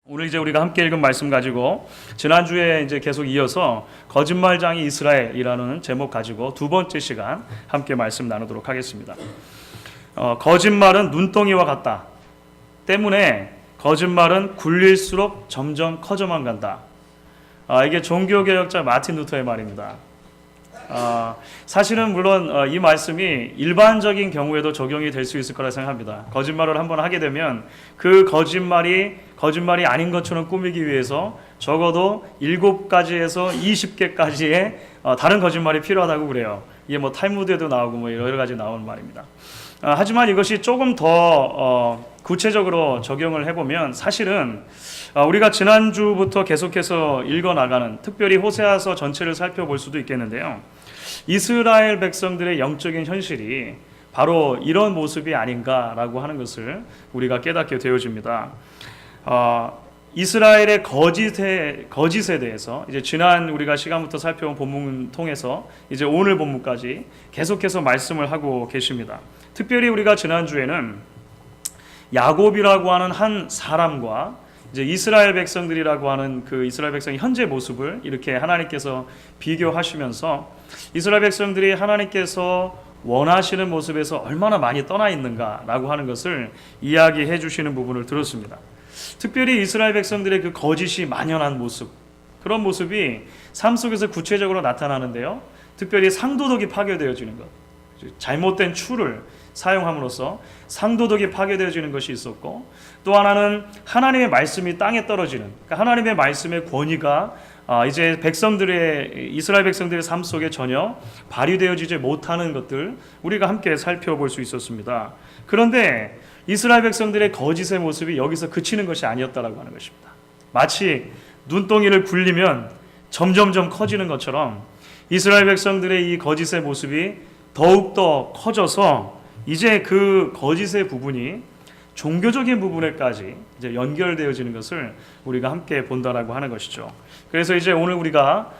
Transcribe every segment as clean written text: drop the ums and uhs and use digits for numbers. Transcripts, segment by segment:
오늘 이제 우리가 함께 읽은 말씀 가지고 지난주에 이제 계속 이어서 거짓말장이 이스라엘이라는 제목 가지고 두 번째 시간 함께 말씀 나누도록 하겠습니다. 거짓말은 눈덩이와 같다. 때문에 거짓말은 굴릴수록 점점 커져만 간다. 이게 종교개혁자 마틴 루터의 말입니다. 사실은 물론 이 말씀이 일반적인 경우에도 적용이 될 수 있을 거라 생각합니다. 거짓말을 한번 하게 되면 그 거짓말이 아닌 것처럼 꾸미기 위해서 적어도 7가지에서 20개까지의 다른 거짓말이 필요하다고 그래요. 이게 뭐 탈무드에도 나오고 뭐 여러 가지 나오는 말입니다. 하지만 이것이 조금 더 구체적으로 적용을 해보면 사실은 우리가 지난주부터 계속해서 읽어나가는 특별히 호세아서 전체를 살펴볼 수도 있겠는데요. 이스라엘 백성들의 영적인 현실이 바로 이런 모습이 아닌가라고 하는 것을 우리가 깨닫게 되어집니다. 이스라엘의 거짓에 대해서 이제 지난 우리가 시간부터 살펴본 본문 통해서 이제 오늘 본문까지 계속해서 말씀을 하고 계십니다. 특별히 우리가 지난주에는 야곱이라고 하는 한 사람과 이제 이스라엘 백성들이라고 하는 그 이스라엘 백성의 현재 모습을 이렇게 하나님께서 비교하시면서 이스라엘 백성들이 하나님께서 원하시는 모습에서 얼마나 많이 떠나 있는가라고 하는 것을 이야기해 주시는 부분을 들었습니다. 특별히 이스라엘 백성들의 그 거짓이 만연한 모습, 그런 모습이 삶 속에서 구체적으로 나타나는데요. 특별히 상도덕이 파괴되어지는 것, 잘못된 추를 사용함으로써 상도덕이 파괴되어지는 것이 있었고, 또 하나는 하나님의 말씀이 땅에 떨어지는, 그러니까 하나님의 말씀의 권위가 이제 이스라엘 백성들의 삶 속에 전혀 발휘되어지지 못하는 것들 우리가 함께 살펴볼 수 있었습니다. 그런데 이스라엘 백성들의 거짓의 모습이 여기서 그치는 것이 아니었다라고 하는 것입니다. 마치 눈덩이를 굴리면 점점점 커지는 것처럼 이스라엘 백성들의 이 거짓의 모습이 더욱더 커져서 이제 그 거짓의 부분이 종교적인 부분에까지 이제 연결되어지는 것을 우리가 함께 본다라고 하는 것이죠. 그래서 이제 오늘 우리가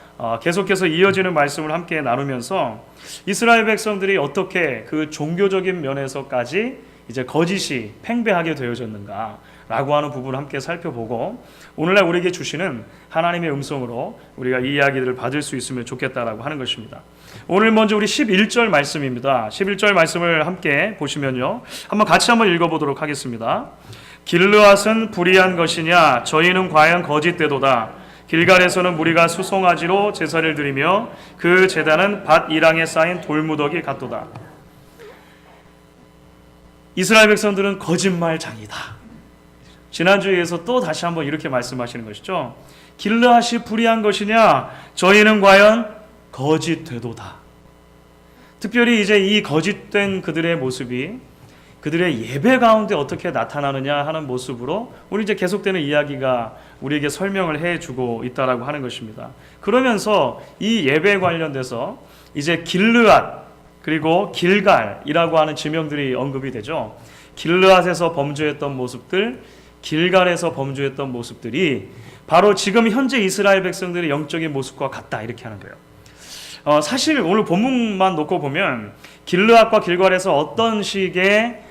계속해서 이어지는 말씀을 함께 나누면서 이스라엘 백성들이 어떻게 그 종교적인 면에서까지 이제 거짓이 팽배하게 되어졌는가라고 하는 부분을 함께 살펴보고 오늘날 우리에게 주시는 하나님의 음성으로 우리가 이 이야기들을 받을 수 있으면 좋겠다라고 하는 것입니다. 오늘 먼저 우리 11절 말씀입니다. 11절 말씀을 함께 보시면요. 같이 한번 읽어보도록 하겠습니다. 길르앗은 불의한 것이냐? 저희는 과연 거짓되도다. 길갈에서는 무리가 수송아지로 제사를 드리며 그 제단은 밭 이랑에 쌓인 돌무더기 같도다. 이스라엘 백성들은 거짓말장이다. 지난주에서 또 다시 한번 이렇게 말씀하시는 것이죠. 길르앗이 불의한 것이냐? 저희는 과연 거짓되도다. 특별히 이제 이 거짓된 그들의 모습이 그들의 예배 가운데 어떻게 나타나느냐 하는 모습으로 우리 이제 계속되는 이야기가 우리에게 설명을 해주고 있다라고 하는 것입니다. 그러면서 이 예배 관련돼서 이제 길르앗 그리고 길갈이라고 하는 지명들이 언급이 되죠. 길르앗에서 범죄했던 모습들, 길갈에서 범죄했던 모습들이 바로 지금 현재 이스라엘 백성들의 영적인 모습과 같다 이렇게 하는 거예요. 사실 오늘 본문만 놓고 보면 길르앗과 길갈에서 어떤 식의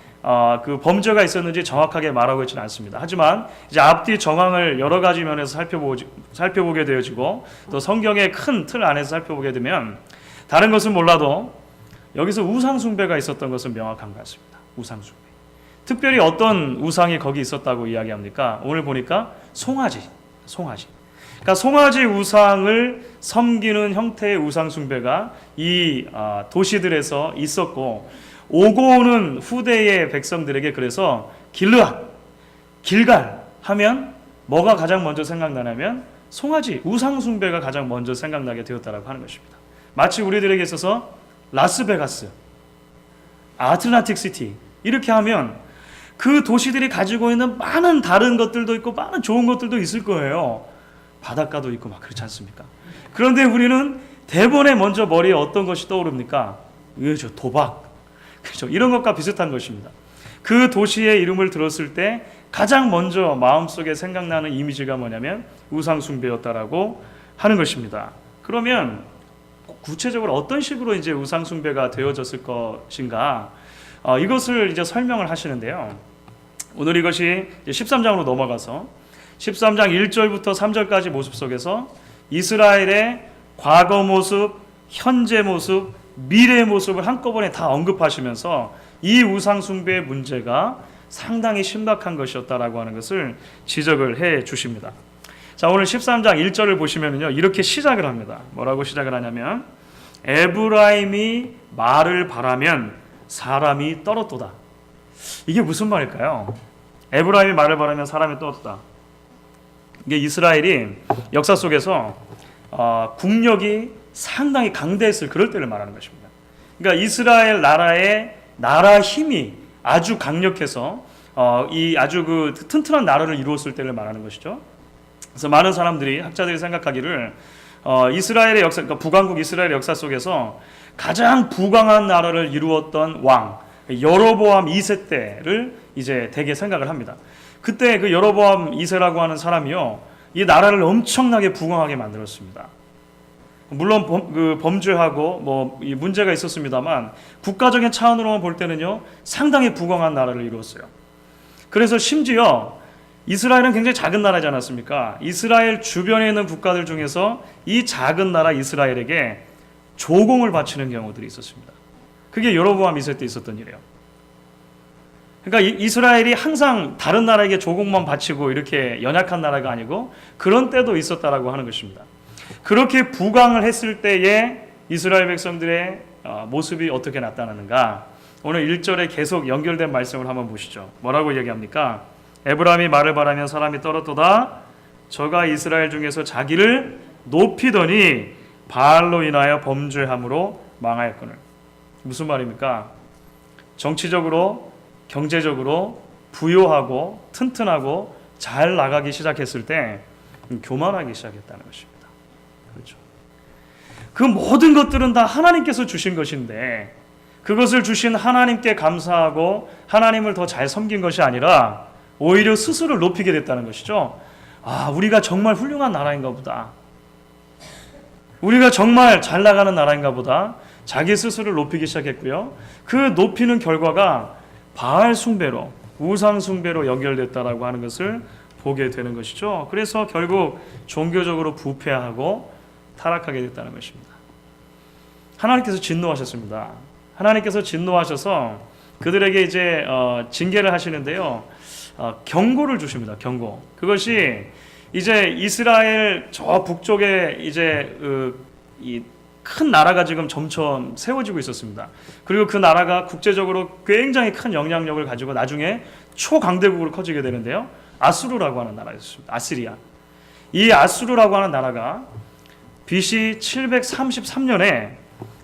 그 범죄가 있었는지 정확하게 말하고 있지는 않습니다. 하지만 이제 앞뒤 정황을 여러 가지 면에서 살펴보게 되어지고 또 성경의 큰 틀 안에서 살펴보게 되면 다른 것은 몰라도 여기서 우상 숭배가 있었던 것은 명확한 것 같습니다. 우상 숭배. 특별히 어떤 우상이 거기 있었다고 이야기합니까? 오늘 보니까 송아지. 그러니까 송아지 우상을 섬기는 형태의 우상 숭배가 이 도시들에서 있었고 오고 오는 후대의 백성들에게 그래서 길르앗, 길갈 하면 뭐가 가장 먼저 생각나냐면 송아지, 우상 숭배가 가장 먼저 생각나게 되었다라고 하는 것입니다. 마치 우리들에게 있어서 라스베가스, 아틀란틱 시티 이렇게 하면 그 도시들이 가지고 있는 많은 다른 것들도 있고 많은 좋은 것들도 있을 거예요. 바닷가도 있고 막 그렇지 않습니까? 그런데 우리는 대번에 먼저 머리에 어떤 것이 떠오릅니까? 그렇죠, 도박. 그렇죠, 이런 것과 비슷한 것입니다. 그 도시의 이름을 들었을 때 가장 먼저 마음속에 생각나는 이미지가 뭐냐면 우상 숭배였다라고 하는 것입니다. 그러면 구체적으로 어떤 식으로 이제 우상 숭배가 되어졌을 것인가? 이것을 이제 설명을 하시는데요. 오늘 이것이 13장으로 넘어가서 13장 1절부터 3절까지 모습 속에서 이스라엘의 과거 모습, 현재 모습, 미래의 모습을 한꺼번에 다 언급하시면서 이 우상 숭배의 문제가 상당히 심각한 것이었다라고 하는 것을 지적을 해 주십니다. 자, 오늘 13장 1절을 보시면요, 이렇게 시작을 합니다. 뭐라고 시작을 하냐면 에브라임이 말을 바라면 사람이 떨어도다. 이게 무슨 말일까요? 에브라임이 말을 바라면 사람이 떨어도다. 이게 이스라엘이 역사 속에서 국력이 상당히 강대했을 그럴 때를 말하는 것입니다. 그러니까 이스라엘 나라의 나라 힘이 아주 강력해서 이 아주 그 튼튼한 나라를 이루었을 때를 말하는 것이죠. 그래서 많은 사람들이 학자들이 생각하기를 이스라엘의 역사, 그러니까 북왕국 이스라엘의 역사 속에서 가장 부강한 나라를 이루었던 왕 여로보암 2세 때를 이제 대개 생각을 합니다. 그때 그 여로보암 2세라고 하는 사람이요, 이 나라를 엄청나게 부강하게 만들었습니다. 물론 범죄하고 뭐 이 문제가 있었습니다만 국가적인 차원으로만 볼 때는요 상당히 부강한 나라를 이루었어요. 그래서 심지어 이스라엘은 굉장히 작은 나라지 않았습니까? 이스라엘 주변에 있는 국가들 중에서 이 작은 나라 이스라엘에게 조공을 바치는 경우들이 있었습니다. 그게 여로보암 2세 때 있었던 일이에요. 그러니까 이스라엘이 항상 다른 나라에게 조공만 바치고 이렇게 연약한 나라가 아니고 그런 때도 있었다라고 하는 것입니다. 그렇게 부강을 했을 때에 이스라엘 백성들의 모습이 어떻게 나타나는가? 오늘 1절에 계속 연결된 말씀을 한번 보시죠. 뭐라고 얘기합니까? 에브라임이 말을 바라면 사람이 떨어도다. 저가 이스라엘 중에서 자기를 높이더니 바알로 인하여 범죄함으로 망하였거늘. 무슨 말입니까? 정치적으로, 경제적으로 부유하고 튼튼하고 잘 나가기 시작했을 때 교만하기 시작했다는 것입니다. 그렇죠. 그 모든 것들은 다 하나님께서 주신 것인데 그것을 주신 하나님께 감사하고 하나님을 더 잘 섬긴 것이 아니라 오히려 스스로를 높이게 됐다는 것이죠. 아, 우리가 정말 훌륭한 나라인가 보다. 우리가 정말 잘 나가는 나라인가 보다. 자기 스스로를 높이기 시작했고요. 그 높이는 결과가 바알 숭배로, 우상 숭배로 연결됐다라고 하는 것을 보게 되는 것이죠. 그래서 결국 종교적으로 부패하고 타락하게 됐다는 것입니다. 하나님께서 진노하셨습니다. 하나님께서 진노하셔서 그들에게 이제 징계를 하시는데요. 경고를 주십니다. 경고. 그것이 이제 이스라엘 저 북쪽에 이제 이 큰 나라가 지금 점점 세워지고 있었습니다. 그리고 그 나라가 국제적으로 굉장히 큰 영향력을 가지고 나중에 초강대국으로 커지게 되는데요. 아수르라고 하는 나라였습니다. 아시리아. 이 아수르라고 하는 나라가 BC 733년에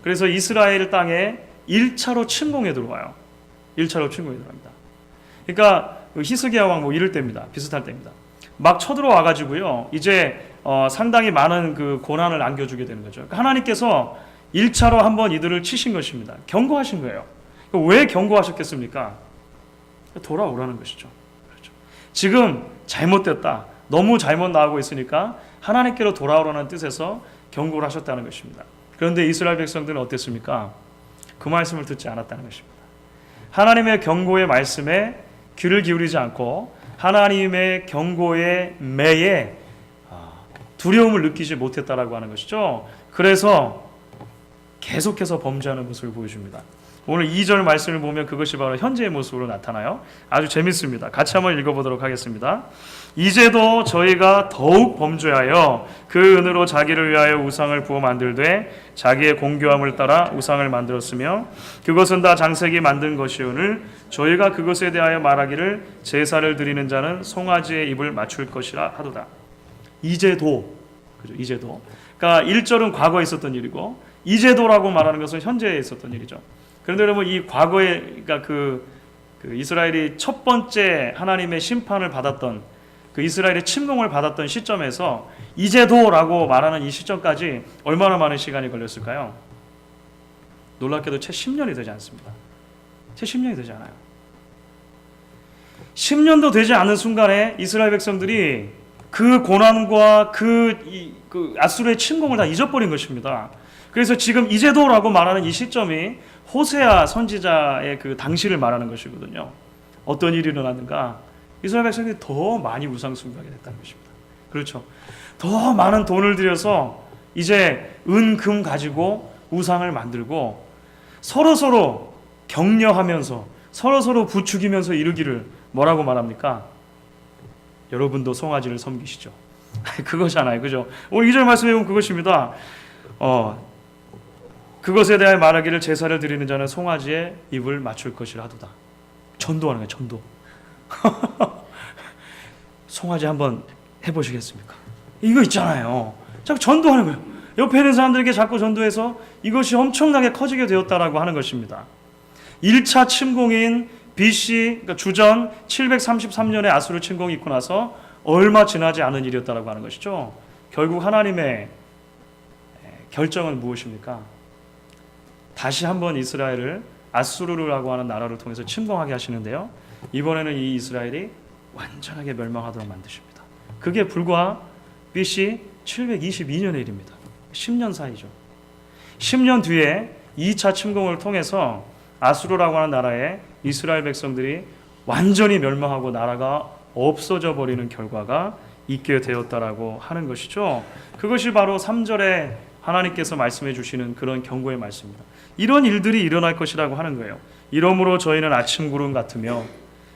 그래서 이스라엘 땅에 1차로 침공에 들어와요. 1차로 침공에 들어갑니다. 그러니까 히스기야 왕 뭐 이럴 때입니다. 비슷할 때입니다. 막 쳐들어와 가지고요. 이제 상당히 많은 그 고난을 안겨주게 되는 거죠. 그러니까 하나님께서 1차로 한번 이들을 치신 것입니다. 경고하신 거예요. 왜 경고하셨겠습니까? 돌아오라는 것이죠. 그렇죠. 지금 잘못됐다. 너무 잘못 나가고 있으니까 하나님께로 돌아오라는 뜻에서 경고를 하셨다는 것입니다. 그런데 이스라엘 백성들은 어땠습니까? 그 말씀을 듣지 않았다는 것입니다. 하나님의 경고의 말씀에 귀를 기울이지 않고 하나님의 경고의 매에 두려움을 느끼지 못했다라고 하는 것이죠. 그래서 계속해서 범죄하는 모습을 보여줍니다. 오늘 2절 말씀을 보면 그것이 바로 현재의 모습으로 나타나요. 아주 재밌습니다. 같이 한번 읽어보도록 하겠습니다. 이제도 저희가 더욱 범죄하여 그 은으로 자기를 위하여 우상을 부어 만들되 자기의 공교함을 따라 우상을 만들었으며 그것은 다 장색이 만든 것이오늘 저희가 그것에 대하여 말하기를 제사를 드리는 자는 송아지의 입을 맞출 것이라 하도다. 이제도, 그죠? 이제도. 그러니까 1절은 과거에 있었던 일이고 이제도라고 말하는 것은 현재에 있었던 일이죠. 그런데 여러분 이 과거에 그러니까 그 이스라엘이 첫 번째 하나님의 심판을 받았던 그 이스라엘의 침공을 받았던 시점에서 이제도라고 말하는 이 시점까지 얼마나 많은 시간이 걸렸을까요? 놀랍게도 채 10년이 되지 않습니다. 채 10년이 되지 않아요. 10년도 되지 않은 순간에 이스라엘 백성들이 그 고난과 그 아수르의 침공을 다 잊어버린 것입니다. 그래서 지금 이제도라고 말하는 이 시점이 호세아 선지자의 그 당시를 말하는 것이거든요. 어떤 일이 일어났는가? 이스라엘 백성들이 더 많이 우상 숭배하게 됐다는 것입니다. 그렇죠. 더 많은 돈을 들여서 이제 은, 금 가지고 우상을 만들고 서로 격려하면서 서로 부추기면서 이르기를 뭐라고 말합니까? 여러분도 송아지를 섬기시죠. 그거잖아요. 그죠? 오늘 2절 말씀에 보면 그것입니다. 그것에 대하여 말하기를 제사를 드리는 자는 송아지의 입을 맞출 것이라 하도다. 전도하는 거예요. 전도. 송아지 한번 해보시겠습니까? 이거 있잖아요. 자꾸 전도하는 거예요. 옆에 있는 사람들에게 자꾸 전도해서 이것이 엄청나게 커지게 되었다라고 하는 것입니다. 1차 침공인 BC, 그러니까 주전 733년에 아수르 침공이 있고 나서 얼마 지나지 않은 일이었다라고 하는 것이죠. 결국 하나님의 결정은 무엇입니까? 다시 한번 이스라엘을 아수르라고 하는 나라를 통해서 침공하게 하시는데요. 이번에는 이 이스라엘이 완전하게 멸망하도록 만드십니다. 그게 불과 BC 722년의 일입니다. 10년 사이죠. 10년 뒤에 2차 침공을 통해서 아수르라고 하는 나라에 이스라엘 백성들이 완전히 멸망하고 나라가 없어져 버리는 결과가 있게 되었다라고 하는 것이죠. 그것이 바로 3절에 하나님께서 말씀해 주시는 그런 경고의 말씀입니다. 이런 일들이 일어날 것이라고 하는 거예요. 이러므로 저희는 아침 구름 같으며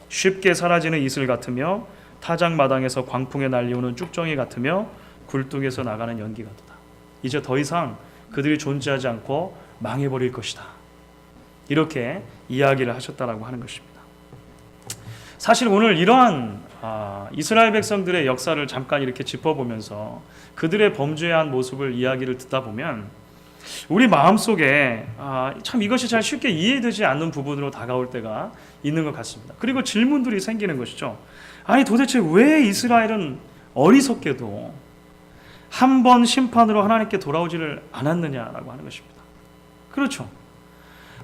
쉽게 사라지는 이슬 같으며 타작마당에서 광풍에 날려오는 쭉정이 같으며 굴뚝에서 나가는 연기 같다. 이제 더 이상 그들이 존재하지 않고 망해버릴 것이다. 이렇게 이야기를 하셨다라고 하는 것입니다. 사실 오늘 이러한 이스라엘 백성들의 역사를 잠깐 이렇게 짚어보면서 그들의 범죄한 모습을 이야기를 듣다 보면 우리 마음속에 참 이것이 잘 쉽게 이해되지 않는 부분으로 다가올 때가 있는 것 같습니다. 그리고 질문들이 생기는 것이죠. 아니 도대체 왜 이스라엘은 어리석게도 한 번 심판으로 하나님께 돌아오지를 않았느냐라고 하는 것입니다. 그렇죠.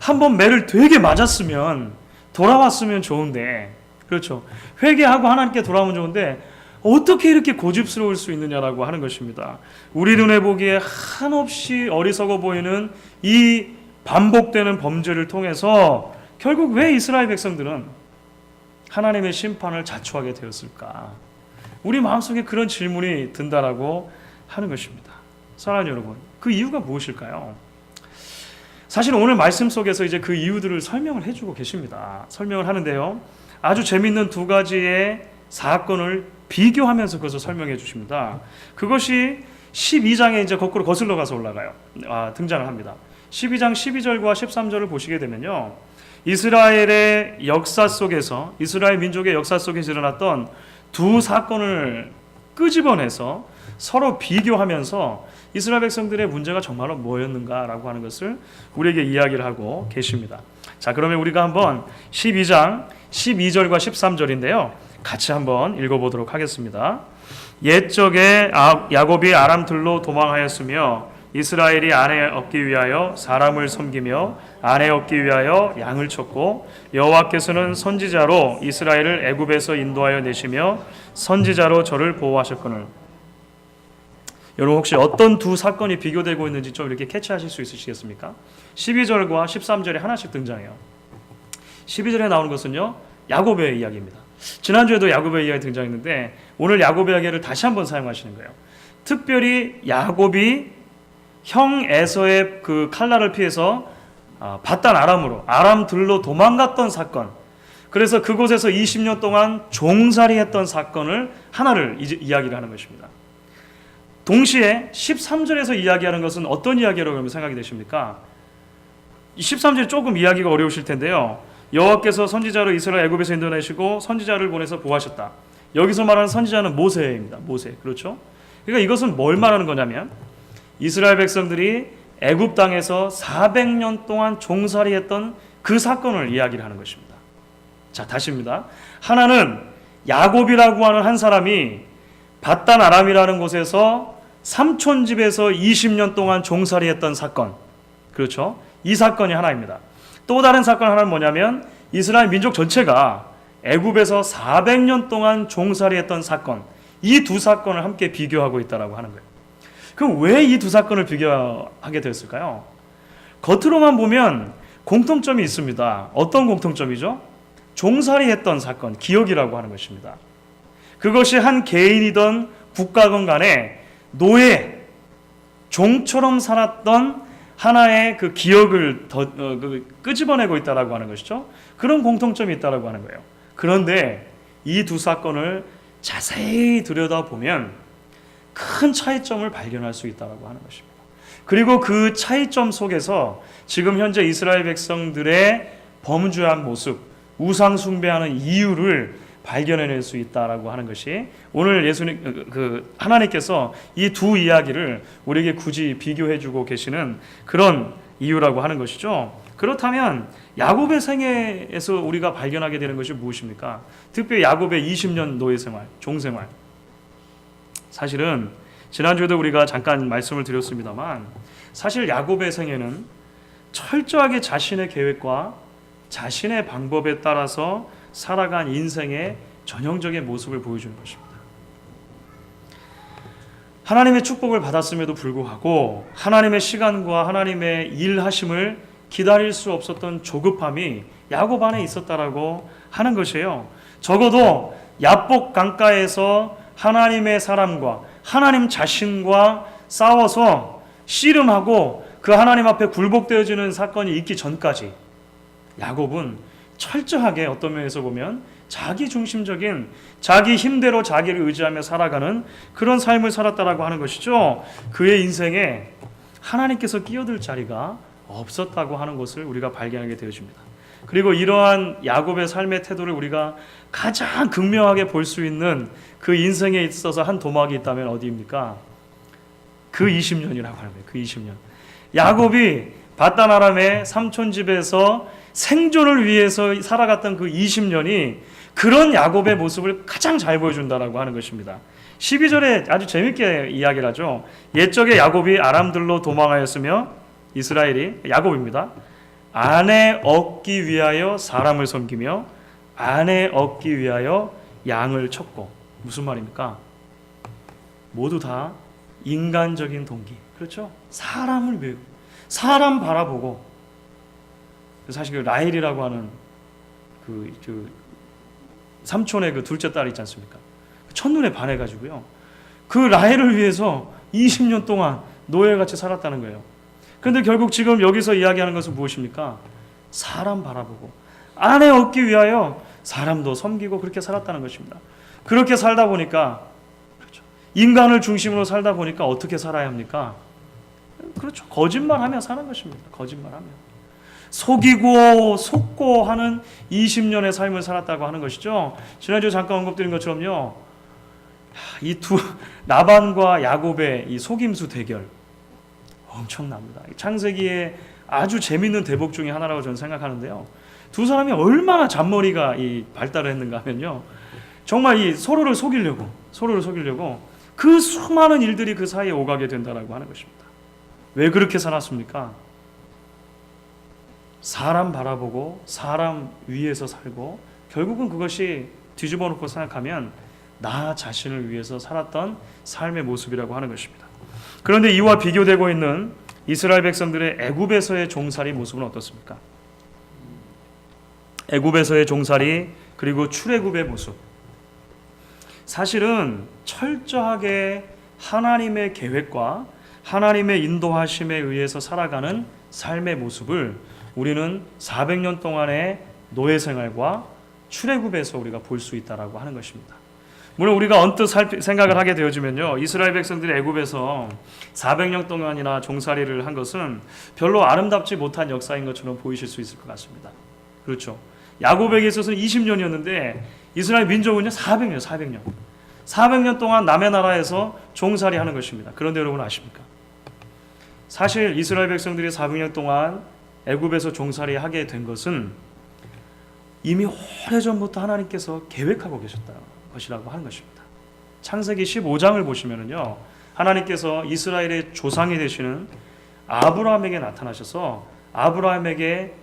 한 번 매를 되게 맞았으면 돌아왔으면 좋은데, 그렇죠. 회개하고 하나님께 돌아오면 좋은데 어떻게 이렇게 고집스러울 수 있느냐라고 하는 것입니다. 우리 눈에 보기에 한없이 어리석어 보이는 이 반복되는 범죄를 통해서 결국 왜 이스라엘 백성들은 하나님의 심판을 자초하게 되었을까? 우리 마음속에 그런 질문이 든다라고 하는 것입니다. 사랑하는 여러분, 그 이유가 무엇일까요? 사실 오늘 말씀 속에서 이제 그 이유들을 설명을 해주고 계십니다. 설명을 하는데요. 아주 재미있는 두 가지의 사건을 비교하면서 그것을 설명해 주십니다. 그것이 12장에 이제 거꾸로 거슬러 가서 올라가요. 등장을 합니다. 12장 12절과 13절을 보시게 되면요. 이스라엘의 역사 속에서, 이스라엘 민족의 역사 속에서 일어났던 두 사건을 끄집어내서 서로 비교하면서 이스라엘 백성들의 문제가 정말로 뭐였는가라고 하는 것을 우리에게 이야기를 하고 계십니다. 자, 그러면 우리가 한번 12장 12절과 13절인데요. 같이 한번 읽어보도록 하겠습니다. 옛적에 야곱이 아람들로 도망하였으며 이스라엘이 아내 얻기 위하여 사람을 섬기며 아내 얻기 위하여 양을 쳤고 여호와께서는 선지자로 이스라엘을 애굽에서 인도하여 내시며 선지자로 저를 보호하셨거늘. 여러분 혹시 어떤 두 사건이 비교되고 있는지 좀 이렇게 캐치하실 수 있으시겠습니까? 12절과 13절에 하나씩 등장해요. 12절에 나오는 것은요, 야곱의 이야기입니다. 지난주에도 야곱의 이야기 등장했는데 오늘 야곱의 이야기를 다시 한번 사용하시는 거예요. 특별히 야곱이 형 에서의 그 칼날을 피해서 바단 아람으로 아람들로 도망갔던 사건, 그래서 그곳에서 20년 동안 종살이했던 사건을 하나를 이야기를 하는 것입니다. 동시에 13절에서 이야기하는 것은 어떤 이야기라고 그러면 생각이 되십니까? 13절이 조금 이야기가 어려우실 텐데요. 여호와께서 선지자로 이스라엘 애굽에서 인도내시고 선지자를 보내서 보호하셨다. 여기서 말하는 선지자는 모세입니다. 모세. 그렇죠? 그러니까 이것은 뭘 말하는 거냐면 이스라엘 백성들이 애굽 땅에서 400년 동안 종살이했던 그 사건을 이야기를 하는 것입니다. 자, 다시입니다. 하나는 야곱이라고 하는 한 사람이 바단 아람이라는 곳에서 삼촌 집에서 20년 동안 종살이했던 사건. 그렇죠? 이 사건이 하나입니다. 또 다른 사건 하나는 뭐냐면 이스라엘 민족 전체가 애굽에서 400년 동안 종살이했던 사건. 이 두 사건을 함께 비교하고 있다라고 하는 거예요. 그럼 왜 이 두 사건을 비교하게 되었을까요? 겉으로만 보면 공통점이 있습니다. 어떤 공통점이죠? 종살이했던 사건, 기억이라고 하는 것입니다. 그것이 한 개인이든 국가건 간에 노예, 종처럼 살았던 하나의 그 기억을 끄집어내고 있다라고 하는 것이죠. 그런 공통점이 있다라고 하는 거예요. 그런데 이 두 사건을 자세히 들여다보면 큰 차이점을 발견할 수 있다라고 하는 것입니다. 그리고 그 차이점 속에서 지금 현재 이스라엘 백성들의 범죄한 모습, 우상 숭배하는 이유를 발견해낼 수 있다라고 하는 것이 오늘 예수님 하나님께서 이 두 이야기를 우리에게 굳이 비교해주고 계시는 그런 이유라고 하는 것이죠. 그렇다면 야곱의 생애에서 우리가 발견하게 되는 것이 무엇입니까? 특별히 야곱의 20년 노예 생활, 종생활. 사실은 지난주에도 우리가 잠깐 말씀을 드렸습니다만 사실 야곱의 생애는 철저하게 자신의 계획과 자신의 방법에 따라서 살아간 인생의 전형적인 모습을 보여주는 것입니다. 하나님의 축복을 받았음에도 불구하고 하나님의 시간과 하나님의 일하심을 기다릴 수 없었던 조급함이 야곱 안에 있었다라고 하는 것이에요. 적어도 야복 강가에서 하나님의 사람과 하나님 자신과 싸워서 씨름하고 그 하나님 앞에 굴복되어지는 사건이 있기 전까지 야곱은 철저하게 어떤 면에서 보면 자기 중심적인 자기 힘대로 자기를 의지하며 살아가는 그런 삶을 살았다라고 하는 것이죠. 그의 인생에 하나님께서 끼어들 자리가 없었다고 하는 것을 우리가 발견하게 되어집니다. 그리고 이러한 야곱의 삶의 태도를 우리가 가장 극명하게 볼 수 있는 그 인생에 있어서 한 도막이 있다면 어디입니까? 그 20년이라고 하는 거예요. 그 20년. 야곱이 바단 아람의 삼촌 집에서 생존을 위해서 살아갔던 그 20년이 그런 야곱의 모습을 가장 잘 보여준다라고 하는 것입니다. 12절에 아주 재밌게 이야기를 하죠. 옛적에 야곱이 아람들로 도망하였으며 이스라엘이 야곱입니다. 아내 얻기 위하여 사람을 섬기며 아내 얻기 위하여 양을 쳤고. 무슨 말입니까? 모두 다 인간적인 동기. 그렇죠? 사람을 위해 사람 바라보고 사실 그 라헬이라고 하는 그 삼촌의 그 둘째 딸 있지 않습니까? 첫눈에 반해가지고요. 그 라헬을 위해서 20년 동안 노예같이 살았다는 거예요. 그런데 결국 지금 여기서 이야기하는 것은 무엇입니까? 사람 바라보고 아내 얻기 위하여 사람도 섬기고 그렇게 살았다는 것입니다. 그렇게 살다 보니까 그렇죠. 인간을 중심으로 살다 보니까 어떻게 살아야 합니까? 그렇죠. 거짓말하며 사는 것입니다. 거짓말하며 속이고 속고 하는 20년의 삶을 살았다고 하는 것이죠. 지난주에 잠깐 언급드린 것처럼요. 이 두 라반과 야곱의 이 속임수 대결 엄청납니다. 창세기에 아주 재밌는 대목 중에 하나라고 저는 생각하는데요. 두 사람이 얼마나 잔머리가 발달을 했는가 하면요. 정말 이 서로를 속이려고 그 수많은 일들이 그 사이에 오가게 된다라고 하는 것입니다. 왜 그렇게 살았습니까? 사람 바라보고 사람 위에서 살고 결국은 그것이 뒤집어 놓고 생각하면 나 자신을 위해서 살았던 삶의 모습이라고 하는 것입니다. 그런데 이와 비교되고 있는 이스라엘 백성들의 애굽에서의 종살이 모습은 어떻습니까? 애굽에서의 종살이 그리고 출애굽의 모습. 사실은 철저하게 하나님의 계획과 하나님의 인도하심에 의해서 살아가는 삶의 모습을 우리는 400년 동안의 노예 생활과 출애굽에서 우리가 볼 수 있다라고 하는 것입니다. 물론 우리가 언뜻 생각을 하게 되어지면요, 이스라엘 백성들이 애굽에서 400년 동안이나 종살이를 한 것은 별로 아름답지 못한 역사인 것처럼 보이실 수 있을 것 같습니다. 그렇죠. 야곱에게 있어서는 20년이었는데 이스라엘 민족은요 400년 동안 남의 나라에서 종살이 하는 것입니다. 그런데 여러분 아십니까? 사실 이스라엘 백성들이 400년 동안 애굽에서 종살이 하게 된 것은 이미 오래전부터 하나님께서 계획하고 계셨다 것이라고 하는 것입니다. 창세기 15장을 보시면은요, 하나님께서 이스라엘의 조상이 되시는 아브라함에게 나타나셔서 아브라함에게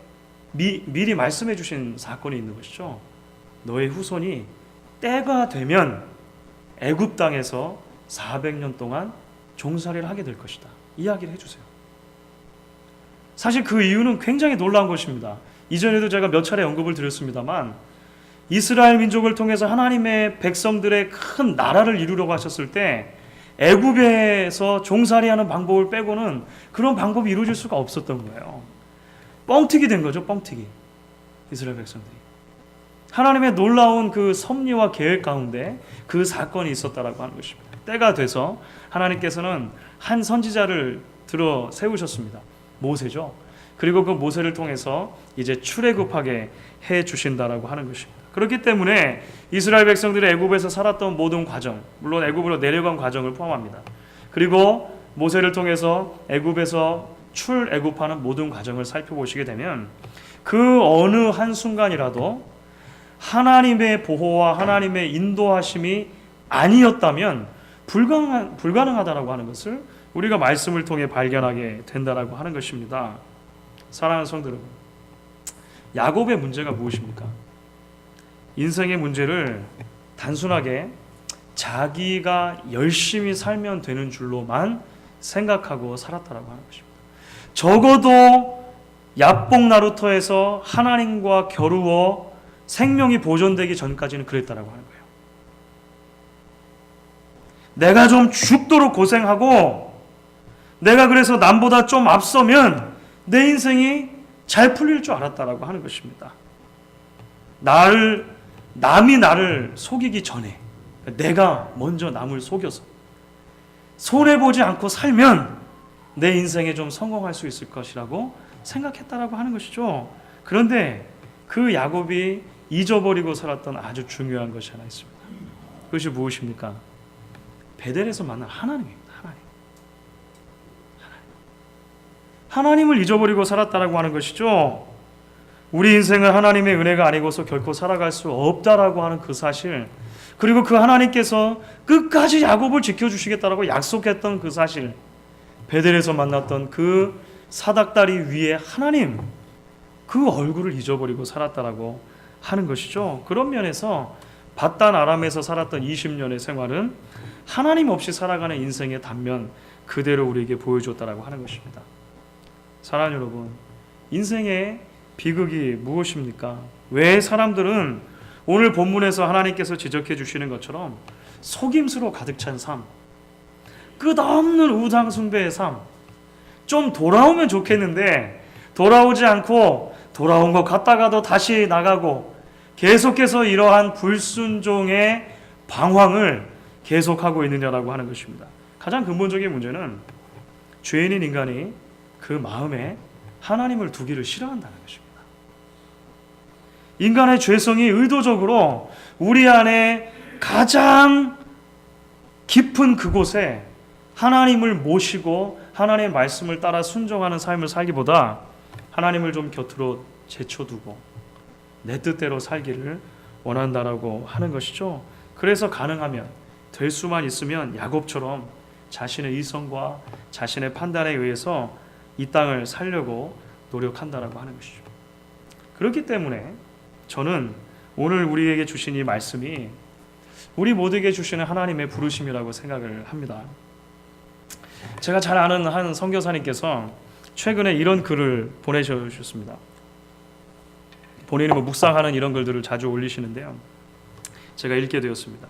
미리 말씀해 주신 사건이 있는 것이죠. 너의 후손이 때가 되면 애굽 땅에서 400년 동안 종살이를 하게 될 것이다. 이야기를 해주세요. 사실 그 이유는 굉장히 놀라운 것입니다. 이전에도 제가 몇 차례 언급을 드렸습니다만 이스라엘 민족을 통해서 하나님의 백성들의 큰 나라를 이루려고 하셨을 때 애굽에서 종살이하는 방법을 빼고는 그런 방법이 이루어질 수가 없었던 거예요. 뻥튀기 된 거죠. 뻥튀기. 이스라엘 백성들이 하나님의 놀라운 그 섭리와 계획 가운데 그 사건이 있었다라고 하는 것입니다. 때가 돼서 하나님께서는 한 선지자를 들어 세우셨습니다. 모세죠. 그리고 그 모세를 통해서 이제 출애굽하게 해 주신다라고 하는 것입니다. 그렇기 때문에 이스라엘 백성들이 애굽에서 살았던 모든 과정, 물론 애굽으로 내려간 과정을 포함합니다. 그리고 모세를 통해서 애굽에서 출애굽하는 모든 과정을 살펴보시게 되면 그 어느 한 순간이라도 하나님의 보호와 하나님의 인도하심이 아니었다면 불가능하다라고 하는 것을 우리가 말씀을 통해 발견하게 된다라고 하는 것입니다. 사랑하는 성도 여러분, 야곱의 문제가 무엇입니까? 인생의 문제를 단순하게 자기가 열심히 살면 되는 줄로만 생각하고 살았다라고 하는 것입니다. 적어도 야복 나루터에서 하나님과 겨루어 생명이 보존되기 전까지는 그랬다라고 하는 거예요. 내가 좀 죽도록 고생하고 내가 그래서 남보다 좀 앞서면 내 인생이 잘 풀릴 줄 알았다라고 하는 것입니다. 남이 나를 속이기 전에 내가 먼저 남을 속여서 손해보지 않고 살면 내 인생에 좀 성공할 수 있을 것이라고 생각했다라고 하는 것이죠. 그런데 그 야곱이 잊어버리고 살았던 아주 중요한 것이 하나 있습니다. 그것이 무엇입니까? 베델에서 만난 하나님입니다. 하나님을 잊어버리고 살았다라고 하는 것이죠. 우리 인생은 하나님의 은혜가 아니고서 결코 살아갈 수 없다라고 하는 그 사실, 그리고 그 하나님께서 끝까지 야곱을 지켜주시겠다라고 약속했던 그 사실, 베델에서 만났던 그 사닥다리 위에 하나님, 그 얼굴을 잊어버리고 살았다라고 하는 것이죠. 그런 면에서 밧단 아람에서 살았던 20년의 생활은 하나님 없이 살아가는 인생의 단면 그대로 우리에게 보여줬다라고 하는 것입니다. 사랑하는 여러분, 인생의 비극이 무엇입니까? 왜 사람들은 오늘 본문에서 하나님께서 지적해 주시는 것처럼 속임수로 가득 찬 삶, 끝없는 우상 숭배의 삶, 좀 돌아오면 좋겠는데 돌아오지 않고 돌아온 것 같다가도 다시 나가고 계속해서 이러한 불순종의 방황을 계속하고 있느냐라고 하는 것입니다. 가장 근본적인 문제는 죄인인 인간이 그 마음에 하나님을 두기를 싫어한다는 것입니다. 인간의 죄성이 의도적으로 우리 안에 가장 깊은 그곳에 하나님을 모시고 하나님의 말씀을 따라 순종하는 삶을 살기보다 하나님을 좀 곁으로 제쳐두고 내 뜻대로 살기를 원한다라고 하는 것이죠. 그래서 가능하면 될 수만 있으면 야곱처럼 자신의 이성과 자신의 판단에 의해서 이 땅을 살려고 노력한다라고 하는 것이죠. 그렇기 때문에 저는 오늘 우리에게 주신 이 말씀이 우리 모두에게 주시는 하나님의 부르심이라고 생각을 합니다. 제가 잘 아는 한 선교사님께서 최근에 이런 글을 보내주셨습니다. 본인이 묵상하는 이런 글들을 자주 올리시는데요. 제가 읽게 되었습니다.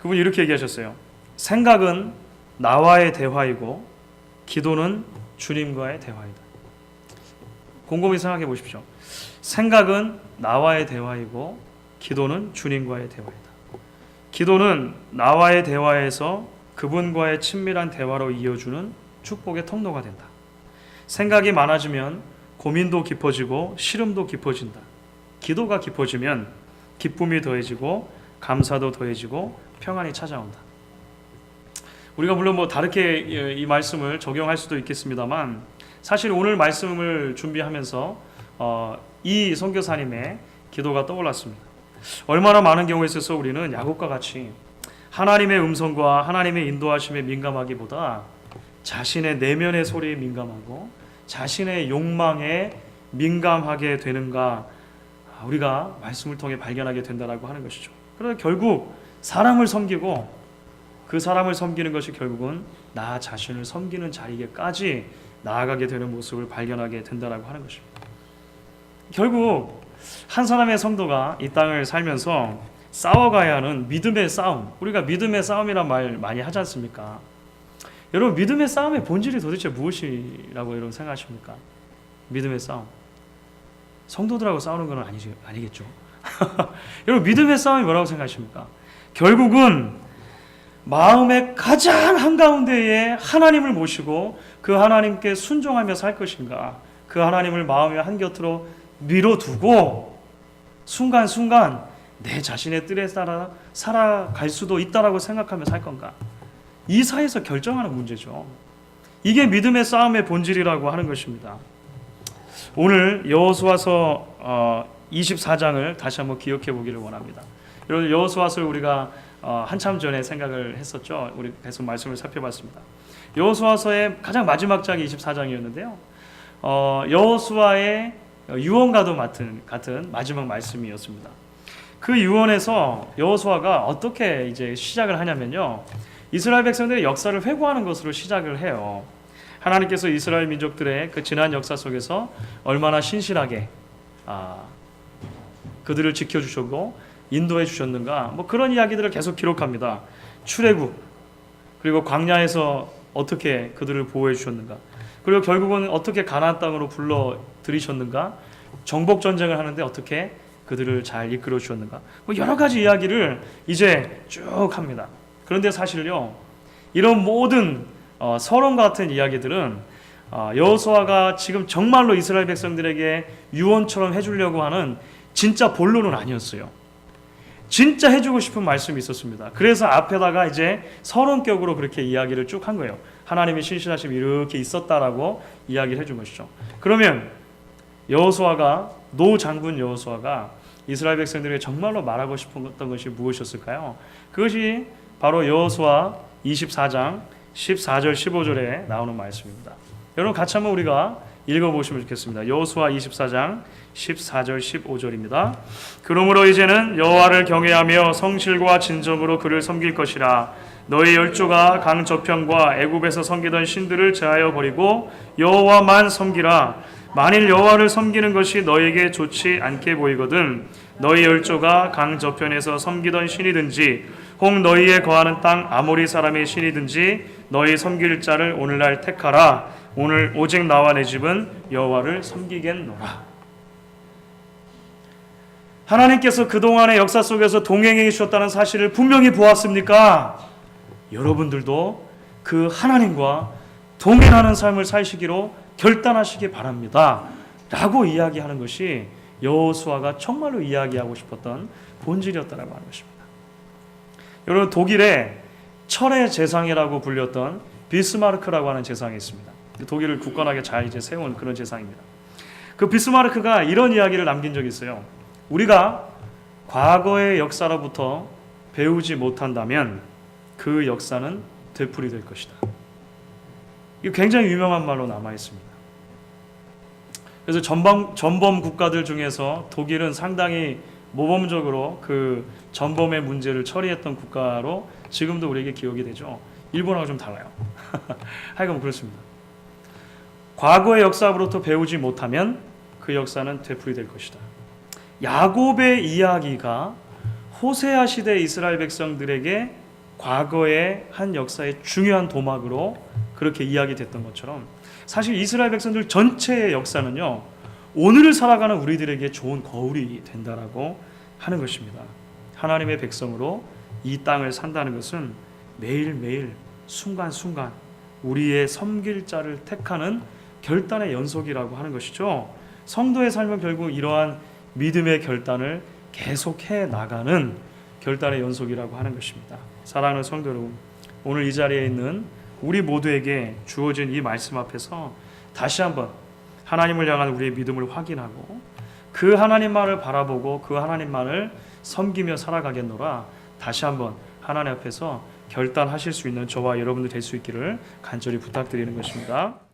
그분이 이렇게 얘기하셨어요. 생각은 나와의 대화이고 기도는 주님과의 대화이다. 곰곰이 생각해 보십시오. 생각은 나와의 대화이고 기도는 주님과의 대화이다. 기도는 나와의 대화에서 그분과의 친밀한 대화로 이어주는 축복의 통로가 된다. 생각이 많아지면 고민도 깊어지고 시름도 깊어진다. 기도가 깊어지면 기쁨이 더해지고 감사도 더해지고 평안이 찾아온다. 우리가 물론 다르게 이 말씀을 적용할 수도 있겠습니다만 사실 오늘 말씀을 준비하면서 이 선교사님의 기도가 떠올랐습니다. 얼마나 많은 경우에 있어서 우리는 야곱과 같이 하나님의 음성과 하나님의 인도하심에 민감하기보다 자신의 내면의 소리에 민감하고 자신의 욕망에 민감하게 되는가 우리가 말씀을 통해 발견하게 된다라고 하는 것이죠. 그래서 결국 사람을 섬기고 그 사람을 섬기는 것이 결국은 나 자신을 섬기는 자리에까지 나아가게 되는 모습을 발견하게 된다라고 하는 것입니다. 결국 한 사람의 성도가 이 땅을 살면서 싸워가야 하는 믿음의 싸움, 우리가 믿음의 싸움이란 말 많이 하지 않습니까? 여러분, 믿음의 싸움의 본질이 도대체 무엇이라고 여러분 생각하십니까? 믿음의 싸움, 성도들하고 싸우는 건 아니겠죠. 여러분, 믿음의 싸움이 뭐라고 생각하십니까? 결국은 마음의 가장 한가운데에 하나님을 모시고 그 하나님께 순종하며 살 것인가, 그 하나님을 마음의 한곁으로 밀어두고 순간순간 내 자신의 뜰에 따라 살아갈 수도 있다라고 생각하며 살 건가, 이 사이에서 결정하는 문제죠. 이게 믿음의 싸움의 본질이라고 하는 것입니다. 오늘 여호수아서 24장을 다시 한번 기억해 보기를 원합니다. 여러분, 여호수아서를 우리가 한참 전에 생각을 했었죠. 우리 계속 말씀을 살펴봤습니다. 여호수아서의 가장 마지막 장이 24장이었는데요. 여호수아의 유언과도 같은 마지막 말씀이었습니다. 그 유언에서 여호수아가 어떻게 이제 시작을 하냐면요, 이스라엘 백성들의 역사를 회고하는 것으로 시작을 해요. 하나님께서 이스라엘 민족들의 그 지난 역사 속에서 얼마나 신실하게 그들을 지켜주셨고 인도해 주셨는가, 뭐 그런 이야기들을 계속 기록합니다. 출애굽, 그리고 광야에서 어떻게 그들을 보호해 주셨는가, 그리고 결국은 어떻게 가나안 땅으로 불러 들이셨는가, 정복 전쟁을 하는데 어떻게 그들을 잘 이끌어 주셨는가, 뭐 여러 가지 이야기를 이제 쭉 합니다. 그런데 사실요, 이런 모든 서론 같은 이야기들은 여호수아가 지금 정말로 이스라엘 백성들에게 유언처럼 해주려고 하는 진짜 본론은 아니었어요. 진짜 해주고 싶은 말씀이 있었습니다. 그래서 앞에다가 이제 서론격으로 그렇게 이야기를 쭉 한 거예요. 하나님의 신실하심이 이렇게 있었다라고 이야기를 해준 것이죠. 그러면 여호수아가, 노 장군 여호수아가 이스라엘 백성들에게 정말로 말하고 싶었던 것이 무엇이었을까요? 그것이 바로 여호수아 24장 14절 15절에 나오는 말씀입니다. 여러분, 같이 한번 우리가 읽어보시면 좋겠습니다. 여호수아 24장 14절 15절입니다. 그러므로 이제는 여호와를 경외하며 성실과 진정으로 그를 섬길 것이라. 너희 열조가 강 저편과 애굽에서 섬기던 신들을 제하여 버리고 여호와만 섬기라. 만일 여호와를 섬기는 것이 너희에게 좋지 않게 보이거든 너희 열조가 강 저편에서 섬기던 신이든지 혹 너희의 거하는 땅 아모리 사람의 신이든지 너희 섬길 자를 오늘날 택하라. 오늘 오직 나와 내 집은 여호와를 섬기겠노라. 하나님께서 그동안의 역사 속에서 동행해 주셨다는 사실을 분명히 보았습니까? 여러분들도 그 하나님과 동행하는 삶을 사시기로 결단하시기 바랍니다 라고 이야기하는 것이 여호수아가 정말로 이야기하고 싶었던 본질이었다고 하는 것입니다. 여러분, 독일의 철의 제상이라고 불렸던 비스마르크라고 하는 제상이 있습니다. 독일을 굳건하게 잘 이제 세운 그런 제상입니다. 그 비스마르크가 이런 이야기를 남긴 적이 있어요. 우리가 과거의 역사로부터 배우지 못한다면 그 역사는 되풀이될 것이다. 이거 굉장히 유명한 말로 남아 있습니다. 그래서 전범 국가들 중에서 독일은 상당히 모범적으로 그 전범의 문제를 처리했던 국가로 지금도 우리에게 기억이 되죠. 일본하고 좀 달라요. 하여간 그렇습니다. 과거의 역사로부터 배우지 못하면 그 역사는 되풀이될 것이다. 야곱의 이야기가 호세아 시대 이스라엘 백성들에게 과거의 한 역사의 중요한 도막으로 그렇게 이야기됐던 것처럼 사실 이스라엘 백성들 전체의 역사는요, 오늘을 살아가는 우리들에게 좋은 거울이 된다라고 하는 것입니다. 하나님의 백성으로 이 땅을 산다는 것은 매일매일 순간순간 우리의 섬길 자를 택하는 결단의 연속이라고 하는 것이죠. 성도의 삶은 결국 이러한 믿음의 결단을 계속해 나가는 결단의 연속이라고 하는 것입니다. 사랑하는 성도 여러분, 오늘 이 자리에 있는 우리 모두에게 주어진 이 말씀 앞에서 다시 한번 하나님을 향한 우리의 믿음을 확인하고 그 하나님만을 바라보고 그 하나님만을 섬기며 살아가겠노라, 다시 한번 하나님 앞에서 결단하실 수 있는 저와 여러분들 될 수 있기를 간절히 부탁드리는 것입니다.